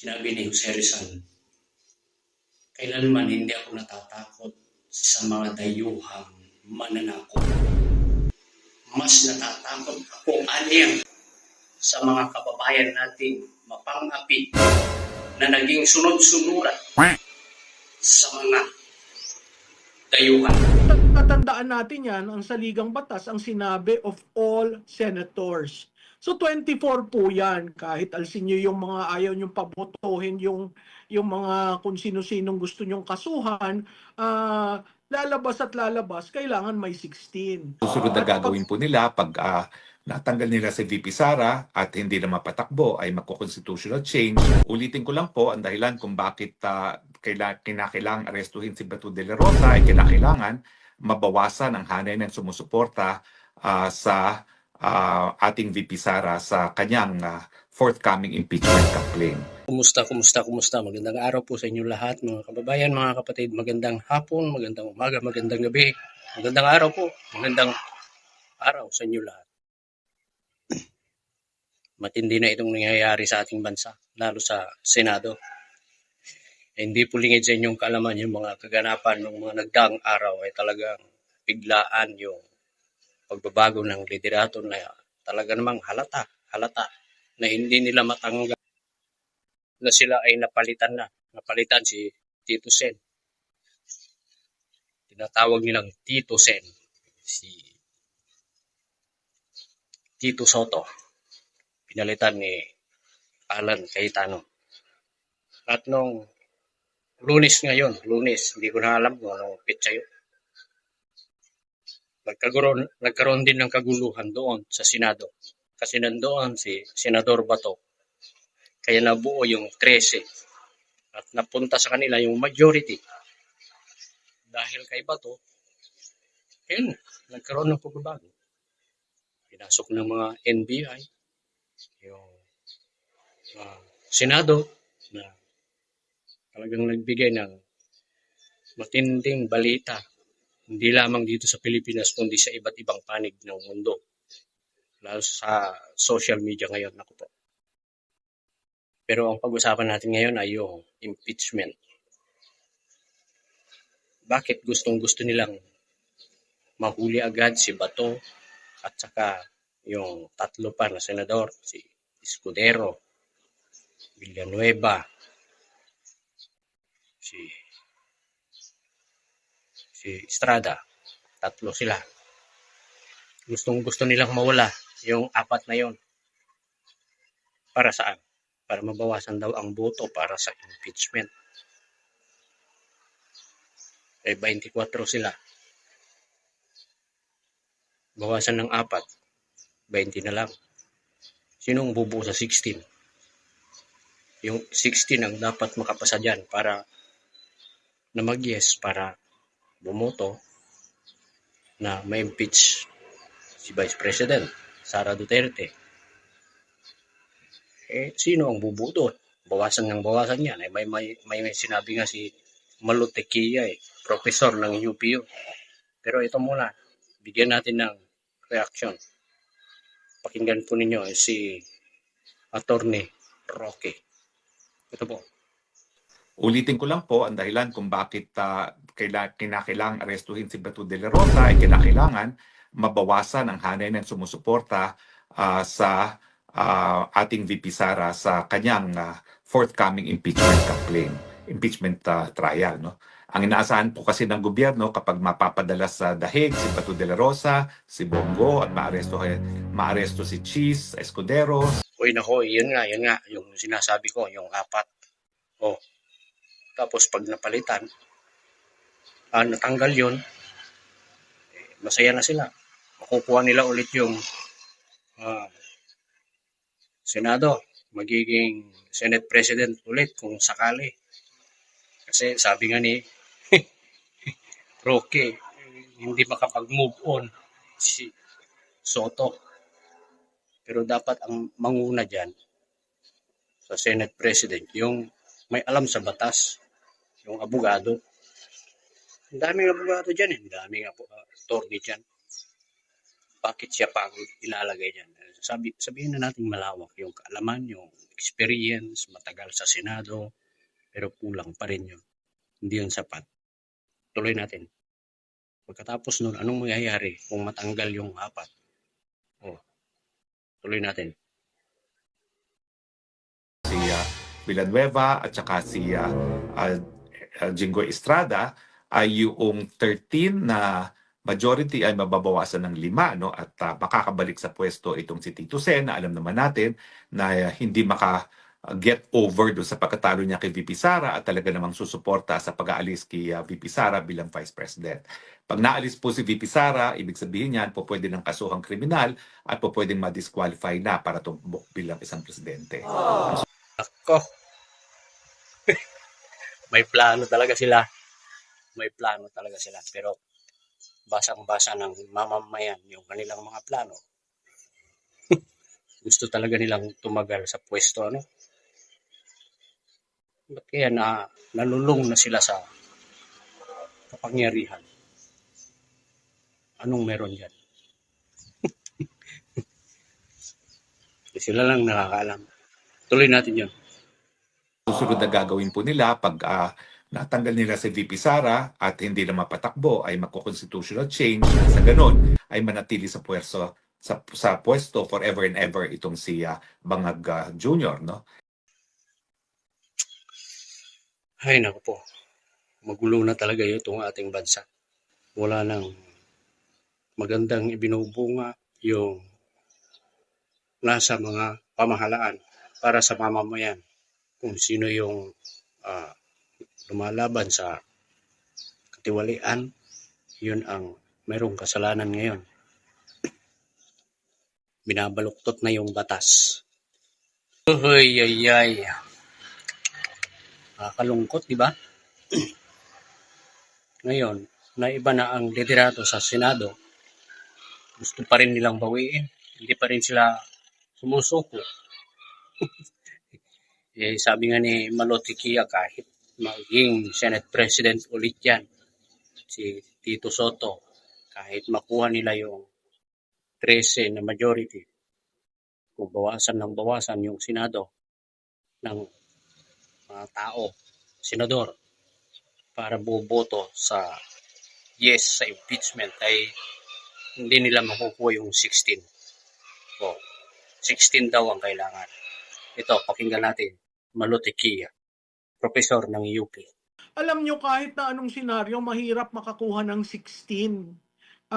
Sinabi ni Jose Rizal, kailanman hindi ako natatakot sa mga dayuhang mananakot. Mas natatakot ako aniyang sa mga kababayan nating mapang-api na naging sunod-sunuran sa mga dayuhan. Tatandaan natin yan, ang saligang batas, ang sinabi of all senators. So 24 po yan, kahit alsin nyo yung mga ayaw nyong pabotohin, yung mga kung sino-sinong gusto nyong kasuhan, lalabas at lalabas, kailangan may 16. Susunod na gagawin po nila pag natanggal nila si VP Sara at hindi na mapatakbo ay magko-constitutional change. Ulitin ko lang po ang dahilan kung bakit kinakailangan arestuhin si Bato de la Rosa ay kinakailangan mabawasan ang hanay ng sumusuporta sa ating VP Sara sa kanyang forthcoming impeachment complaint. Kumusta? Magandang araw po sa inyo lahat, mga kababayan, mga kapatid. Magandang hapon, magandang umaga, magandang gabi. Magandang araw po. Magandang araw sa inyo lahat. Matindi na itong nangyayari sa ating bansa, lalo sa Senado. Hindi po lingid sa inyong kaalaman yung mga kaganapan ng mga nagdaang araw ay talagang biglaan yung pagbabago ng liderato na talaga namang halata na hindi nila matanggap na sila ay napalitan si Tito Sen. Tinatawag nilang Tito Sen, si Tito Soto, pinalitan ni Alan Cayetano. At nung Lunes, hindi ko na alam kung anong pitsa yun. Nagkaroon din ng kaguluhan doon sa Senado. Kasi nandoon si Senador Bato. Kaya nabuo yung 13. At napunta sa kanila yung majority. Dahil kay Bato, yun, nagkaroon ng pagbabago. Pinasok ng mga NBI, yung Senado, na talagang nagbigay ng matinding balita. Hindi lamang dito sa Pilipinas, kundi sa iba't ibang panig ng mundo. Lalo sa social media ngayon. Naku po. Pero ang pag-usapan natin ngayon ay yung impeachment. Bakit gustong-gusto nilang mahuli agad si Bato at saka yung tatlo pa na senador, si Escudero, Villanueva, si Estrada, tatlo sila. Gustong-gusto nilang mawala yung apat na yon. Para saan? Para mabawasan daw ang boto para sa impeachment. 24 sila. Bawasan ng 4, 20 na lang. Sinong bubuo sa 16? Yung 16 ang dapat makapasa dyan para na mag-yes, para bumoto na ma-impeach si Vice President Sara Duterte. Sino ang bubuo doon? Bawasan yan. May sinabi nga si Malutequia, professor ng UPU. Pero ito muna, bigyan natin ng reaction. Pakinggan po ninyo si Attorney Roque. Ito po. Ulitin ko lang po ang dahilan kung bakit kinakailangan arestuhin si Bato de la Rosa ay kinakailangan mabawasan ang hanay ng sumusuporta sa ating VP Sara sa kanyang forthcoming impeachment trial. No? Ang inaasahan po kasi ng gobyerno kapag mapapadala sa dahig si Bato de la Rosa, si Bongo at maaresto si Cheese Escudero. Uy nako, yun nga, yung sinasabi ko, yung 4. Tapos pag napalitan, natanggal yun, masaya na sila. Makukuha nila ulit yung Senado, magiging Senate President ulit kung sakali. Kasi sabi nga ni Roque, hindi makapag-move on si Soto. Pero dapat ang manguna dyan sa Senate President, yung may alam sa batas, yung abogado. Ang daming abogado dyan, ang daming attorney dyan. bakit siya pa ilalagay dyan? Sabihin na natin malawak yung kaalaman, yung experience, matagal sa Senado, pero kulang pa rin yun. Hindi yun sapat. Tuloy natin. Pagkatapos nun, anong mangyayari kung matanggal yung 4? Tuloy natin. Si Villanueva at saka si Jinggoy Estrada ay yung 13 na majority ay mababawasan ng 5, no? At makakabalik sa pwesto itong si Tito Sen na alam naman natin na hindi get over doon sa pagkatalo niya kay VP Sara at talaga namang susuporta sa pag-aalis kay VP Sara bilang Vice President. Pag naalis po si VP Sara, ibig sabihin niyan po pwede ng kasuhang kriminal at po pwedeng ma-disqualify na para tumbok bilang isang presidente. Ako. May plano talaga sila. Pero basang-basa ng mamamayan yung kanilang mga plano. Gusto talaga nilang tumagal sa pwesto, ano? Ba't kaya nalulong na sila sa kapangyarihan? Anong meron dyan? Sila lang nakakaalam. Tuloy natin yun. Susunod na gagawin po nila pag natanggal nila si VP Sara at hindi na mapatakbo ay magko-constitutional change at sa ganon ay manatili sa pwesto forever and ever itong si Bangag Jr., no? Ay, naku po. Magulo na talaga itong ating bansa. Wala nang magandang ibinubunga yung nasa mga pamahalaan para sa mamamayan. Kung sino yung lumalaban sa katiwalian, yun ang mayroong kasalanan ngayon. Binabaluktot na yung batas. Ay. Nakakalungkot, di ba? Ngayon, na iba na ang liderato sa Senado, gusto pa rin nilang bawiin. Hindi pa rin sila sumusuko. Sabi nga ni Malotikia, kahit maging Senate President ulit yan, si Tito Soto, kahit makuha nila yung 13 na majority, kung bawasan yung Senado ng mga tao, senador, para boboto sa yes sa impeachment, ay hindi nila makukuha yung 16. 16 daw ang kailangan. Ito, pakinggan natin. Malotikia, professor ng UP. Alam nyo, kahit na anong senaryo, mahirap makakuha ng 16.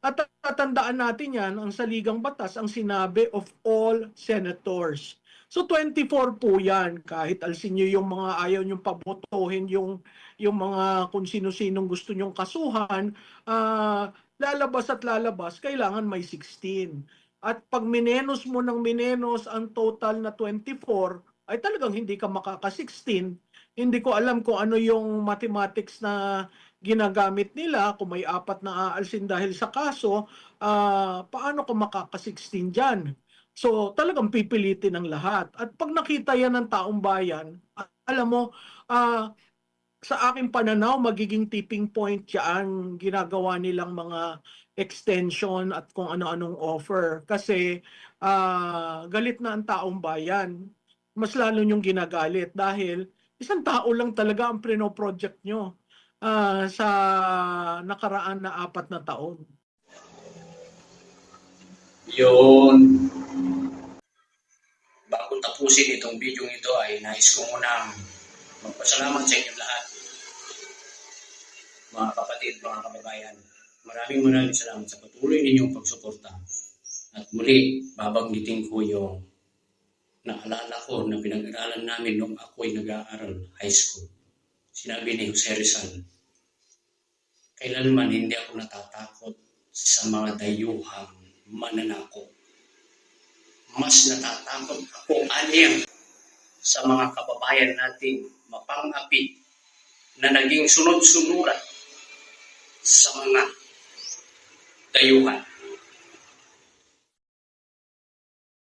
At tatandaan natin yan, ang saligang batas, ang sinabi of all senators. So 24 po yan, kahit alsin nyo yung mga ayaw nyong pabotohin, yung mga kung sino-sinong gusto nyong kasuhan, lalabas, kailangan may 16. At pag minenos mo ng minenos ang total na 24, ay talagang hindi ka makaka-16. Hindi ko alam kung ano yung mathematics na ginagamit nila, kung may 4 na aalsin dahil sa kaso, paano ko makaka-16 dyan? So talagang pipilitin ng lahat. At pag nakita yan ng taong bayan, alam mo, sa aking pananaw, magiging tipping point yan ginagawa nilang mga extension at kung ano-anong offer. Kasi galit na ang taong bayan. Mas lalo nyong ginagalit dahil isang tao lang talaga ang prino-project nyo sa nakaraan na 4 na taon. Yun. Bago tapusin itong video ito ay nais ko munang magpasalamat sa inyo lahat. Mga kapatid, mga kababayan. Maraming salamat sa patuloy ninyong pagsuporta. At muli, babanggitin ko yung naalala ko na pinag-aralan namin nung ako'y nag-aaral high school. Sinabi ni Jose Rizal, kailanman hindi ako natatakot sa mga dayuhang mananakop. Mas natatakot ako anim sa mga kababayan nating mapang-api na naging sunod-sunuran sa mga dayuhan.